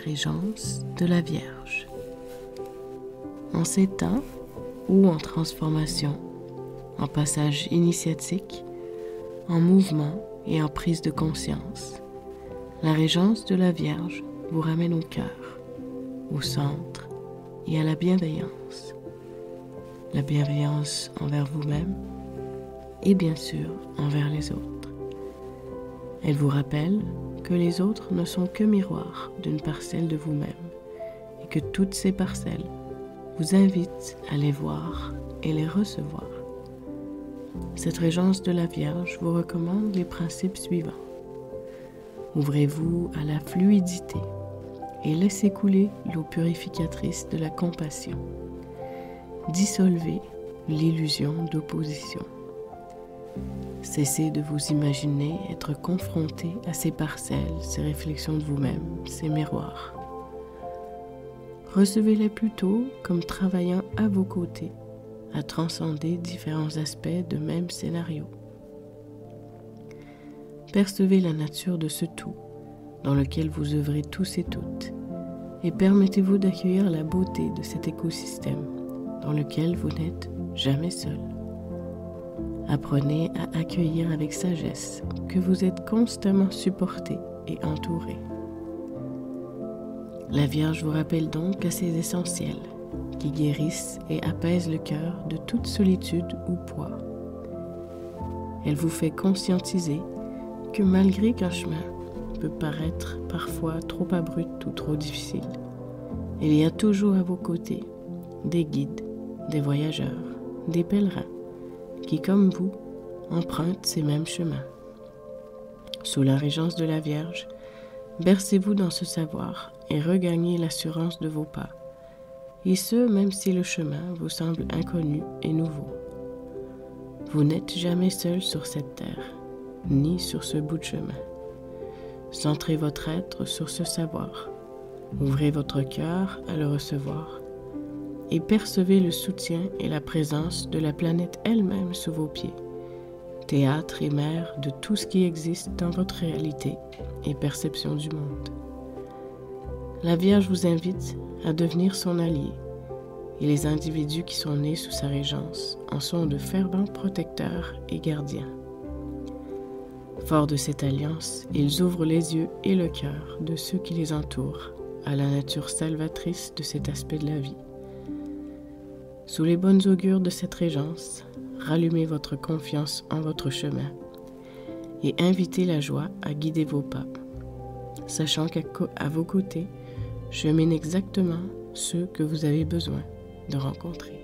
Régence de la Vierge. En ces temps ou en transformation, en passage initiatique, en mouvement et en prise de conscience, la Régence de la Vierge vous ramène au cœur, au centre et à la bienveillance. La bienveillance envers vous-même et bien sûr envers les autres. Elle vous rappelle que les autres ne sont que miroirs d'une parcelle de vous-même et que toutes ces parcelles vous invitent à les voir et les recevoir. Cette Régence de la Vierge vous recommande les principes suivants. Ouvrez-vous à la fluidité et laissez couler l'eau purificatrice de la compassion. Dissolvez l'illusion d'opposition. Cessez de vous imaginer être confronté à ces parcelles, ces réflexions de vous-même, ces miroirs. Recevez-les plutôt comme travaillant à vos côtés, à transcender différents aspects de même scénario. Percevez la nature de ce tout, dans lequel vous œuvrez tous et toutes, et permettez-vous d'accueillir la beauté de cet écosystème, dans lequel vous n'êtes jamais seul. Apprenez à accueillir avec sagesse que vous êtes constamment supporté et entouré. La Vierge vous rappelle donc à ces essentiels qui guérissent et apaisent le cœur de toute solitude ou poids. Elle vous fait conscientiser que malgré qu'un chemin peut paraître parfois trop abrupt ou trop difficile, il y a toujours à vos côtés des guides, des voyageurs, des pèlerins qui, comme vous, empruntent ces mêmes chemins. Sous la Régence de la Vierge, bercez-vous dans ce savoir et regagnez l'assurance de vos pas, et ce, même si le chemin vous semble inconnu et nouveau. Vous n'êtes jamais seul sur cette terre, ni sur ce bout de chemin. Centrez votre être sur ce savoir, ouvrez votre cœur à le recevoir, et percevez le soutien et la présence de la planète elle-même sous vos pieds, théâtre et mère de tout ce qui existe dans votre réalité et perception du monde. La Vierge vous invite à devenir son allié, et les individus qui sont nés sous sa régence en sont de fervents protecteurs et gardiens. Forts de cette alliance, ils ouvrent les yeux et le cœur de ceux qui les entourent à la nature salvatrice de cet aspect de la vie. Sous les bonnes augures de cette Régence, rallumez votre confiance en votre chemin et invitez la joie à guider vos pas, sachant qu'à vos côtés cheminent exactement ceux que vous avez besoin de rencontrer.